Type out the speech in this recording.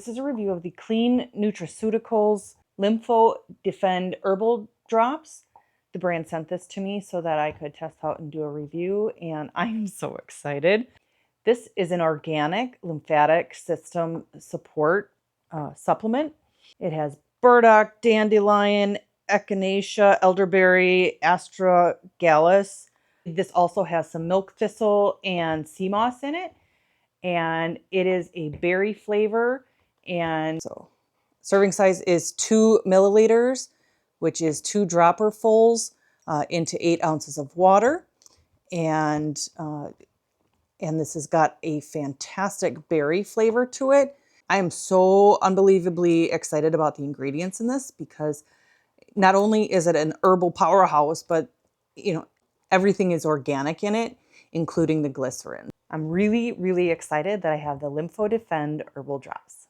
This is a review of the Clean Nutraceuticals Lympho Herbal Drops. The brand sent this to me so that I could test out and do a review, and I'm so excited. This is an organic lymphatic system support supplement. It has burdock, dandelion, echinacea, elderberry, astragalus. This also has some milk thistle and sea moss in it, and it is a berry flavor. And so serving size is 2 milliliters, which is 2 dropperfuls into 8 ounces of water. And this has got a fantastic berry flavor to it. I am so unbelievably excited about the ingredients in this because not only is it an herbal powerhouse, but everything is organic in it, including the glycerin. I'm really, really excited that I have the Lymphodefend Herbal Drops.